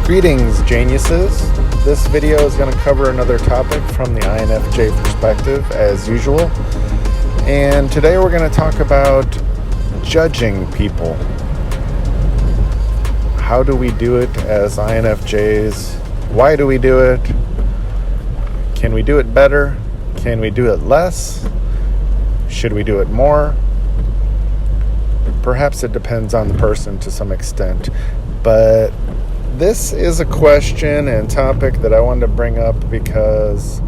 Greetings, geniuses. This video is going to cover another topic from the INFJ perspective, as usual. And today we're going to talk about judging people. How do we do it as INFJs? Why do we do it? Can we do it better? Can we do it less? Should we do it more? Perhaps it depends on the person to some extent. But this is a question and topic that I wanted to bring up because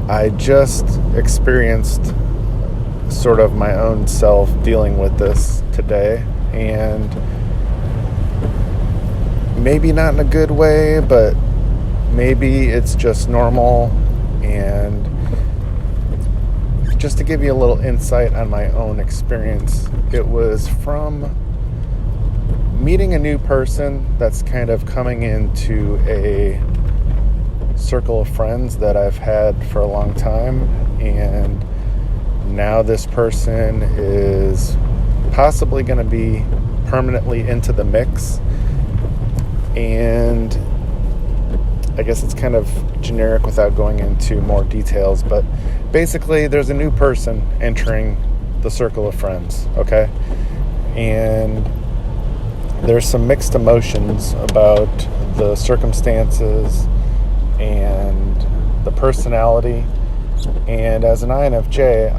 I just experienced sort of my own self dealing with this today, and maybe not in a good way, but maybe it's just normal. And just to give you a little insight on my own experience, it was from meeting a new person that's kind of coming into a circle of friends that I've had for a long time, and now this person is possibly going to be permanently into the mix. And I guess it's kind of generic without going into more details, but basically there's a new person entering the circle of friends, okay? And there's some mixed emotions about the circumstances and the personality. And as an INFJ,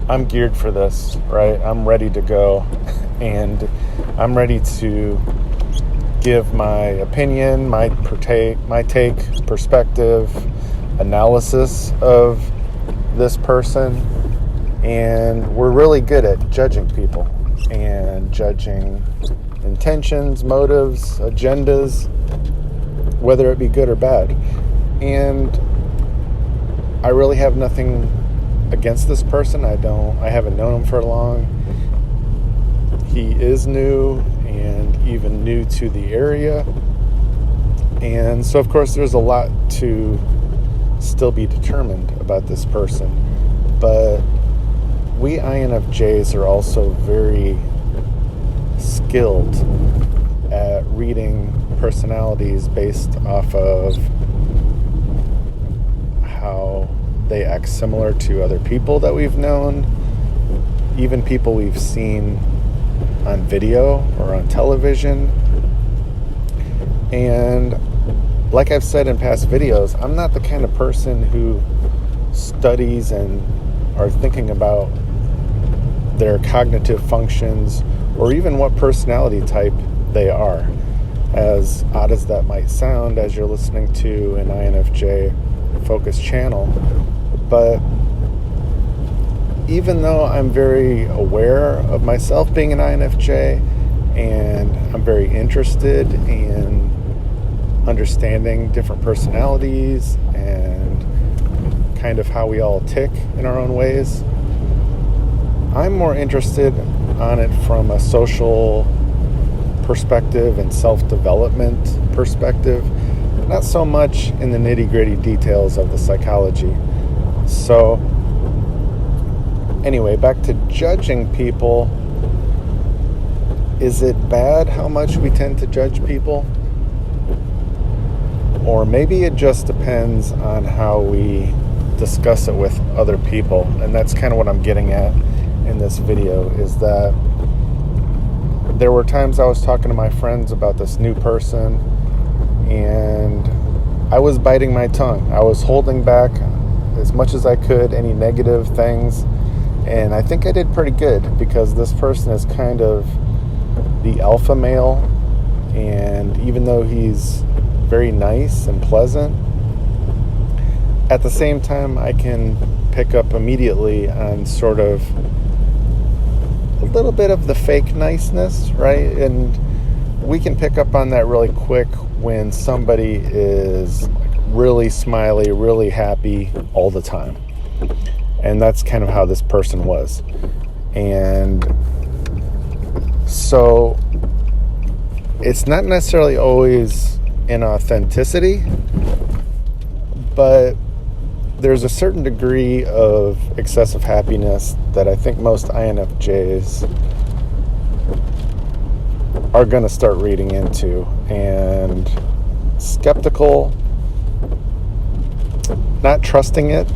I'm geared for this, right? I'm ready to go, and I'm ready to give my opinion, my take, perspective, analysis of this person. And we're really good at judging people and judging intentions, motives, agendas, whether it be good or bad. And I really have nothing against this person. I haven't known him for long. He is new and even new to the area. And so, of course, there's a lot to still be determined about this person. But we INFJs are also very skilled at reading personalities based off of how they act similar to other people that we've known, even people we've seen on video or on television. And like I've said in past videos, I'm not the kind of person who studies and are thinking about their cognitive functions or even what personality type they are. As odd as that might sound as you're listening to an INFJ focused channel. But even though I'm very aware of myself being an INFJ, and I'm very interested in understanding different personalities and kind of how we all tick in our own ways, I'm more interested on it from a social perspective and self-development perspective, not so much in the nitty-gritty details of the psychology. So anyway, back to judging people. Is it bad how much we tend to judge people? Or maybe it just depends on how we discuss it with other people. And that's kind of what I'm getting at in this video, is that there were times I was talking to my friends about this new person, and I was biting my tongue. I was holding back as much as I could any negative things, and I think I did pretty good, because this person is kind of the alpha male, and even though he's very nice and pleasant, at the same time I can pick up immediately on sort of a little bit of the fake niceness, right? And we can pick up on that really quick when somebody is really smiley, really happy all the time. And that's kind of how this person was. And so it's not necessarily always inauthenticity, but there's a certain degree of excessive happiness that I think most INFJs are going to start reading into. And skeptical, not trusting it.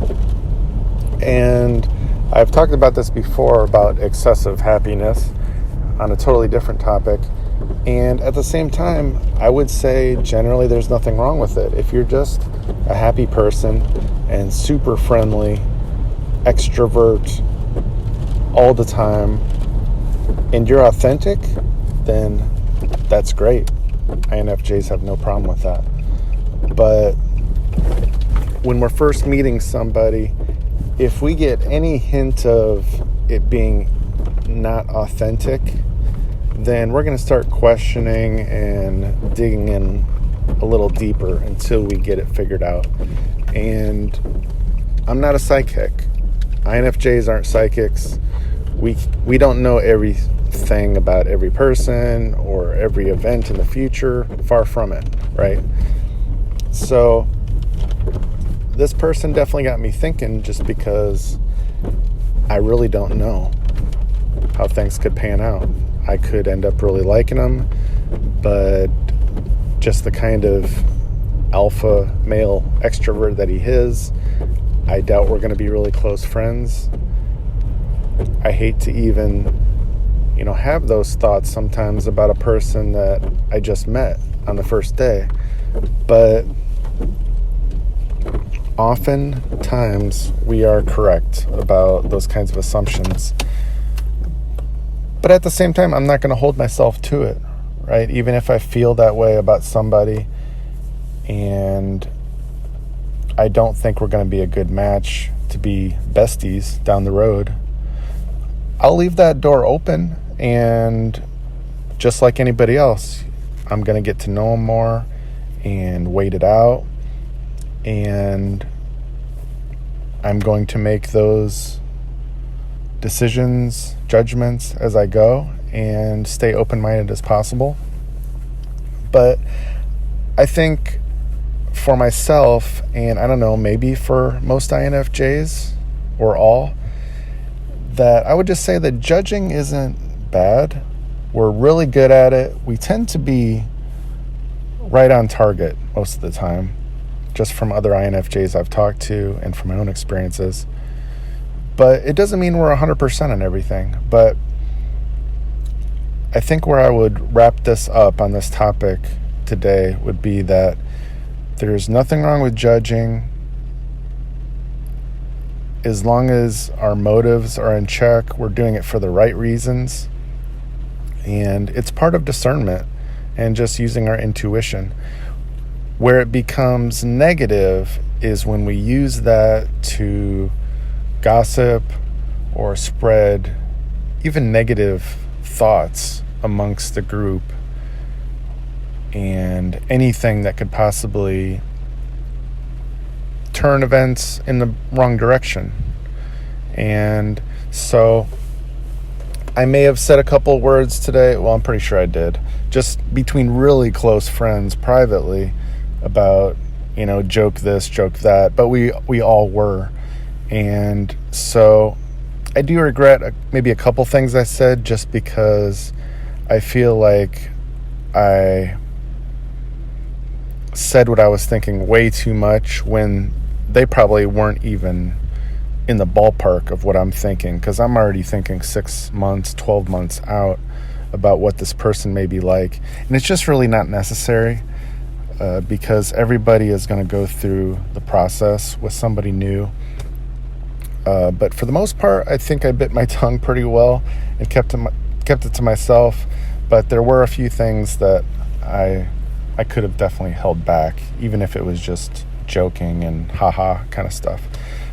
And I've talked about this before about excessive happiness on a totally different topic. And at the same time, I would say generally there's nothing wrong with it. If you're just a happy person and super friendly, extrovert all the time, and you're authentic, then that's great. INFJs have no problem with that. But when we're first meeting somebody, if we get any hint of it being not authentic, then we're going to start questioning and digging in a little deeper until we get it figured out. And I'm not a psychic. INFJs aren't psychics. We don't know everything about every person or every event in the future. Far from it, right? So this person definitely got me thinking, just because I really don't know how things could pan out. I could end up really liking him, but just the kind of alpha male extrovert that he is, I doubt we're going to be really close friends. I hate to even, have those thoughts sometimes about a person that I just met on the first day. But oftentimes we are correct about those kinds of assumptions. But at the same time, I'm not going to hold myself to it, right? Even if I feel that way about somebody and I don't think we're going to be a good match to be besties down the road, I'll leave that door open, and just like anybody else, I'm going to get to know them more and wait it out, and I'm going to make those decisions, judgments as I go, and stay open-minded as possible. But I think for myself, and I don't know, maybe for most INFJs or all, that I would just say that judging isn't bad. We're really good at it. We tend to be right on target most of the time, just from other INFJs I've talked to and from my own experiences. But it doesn't mean we're 100% on everything. But I think where I would wrap this up on this topic today would be that there's nothing wrong with judging as long as our motives are in check. We're doing it for the right reasons. And it's part of discernment and just using our intuition. Where it becomes negative is when we use that to gossip or spread even negative thoughts amongst the group, and anything that could possibly turn events in the wrong direction. And so I may have said a couple words today, well, I'm pretty sure I did, just between really close friends privately about, joke this, joke that, but we all were. And so I do regret maybe a couple things I said, just because I feel like I said what I was thinking way too much when they probably weren't even in the ballpark of what I'm thinking, because I'm already thinking 6 months, 12 months out about what this person may be like. And it's just really not necessary, because everybody is going to go through the process with somebody new. But for the most part, I think I bit my tongue pretty well and kept it to myself. But there were a few things that I could have definitely held back, even if it was just joking and haha kind of stuff.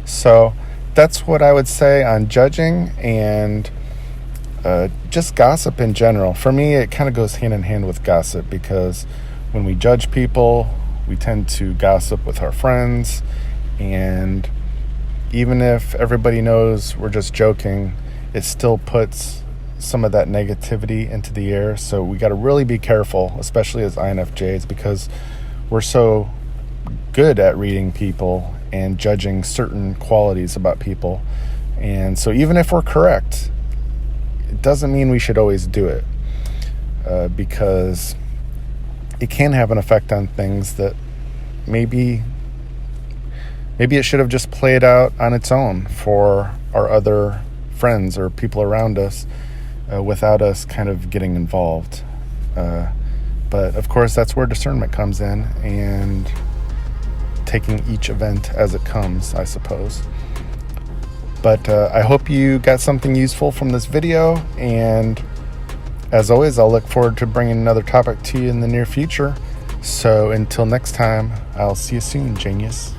So that's what I would say on judging and just gossip in general. For me, it kind of goes hand in hand with gossip, because when we judge people, we tend to gossip with our friends, and even if everybody knows we're just joking, it still puts some of that negativity into the air. So we got to really be careful, especially as INFJs, because we're so good at reading people and judging certain qualities about people. And so even if we're correct, it doesn't mean we should always do it. because it can have an effect on things that maybe it should have just played out on its own for our other friends or people around us without us kind of getting involved. But of course, that's where discernment comes in, and taking each event as it comes, I suppose. But I hope you got something useful from this video, and as always, I'll look forward to bringing another topic to you in the near future. So until next time, I'll see you soon, genius.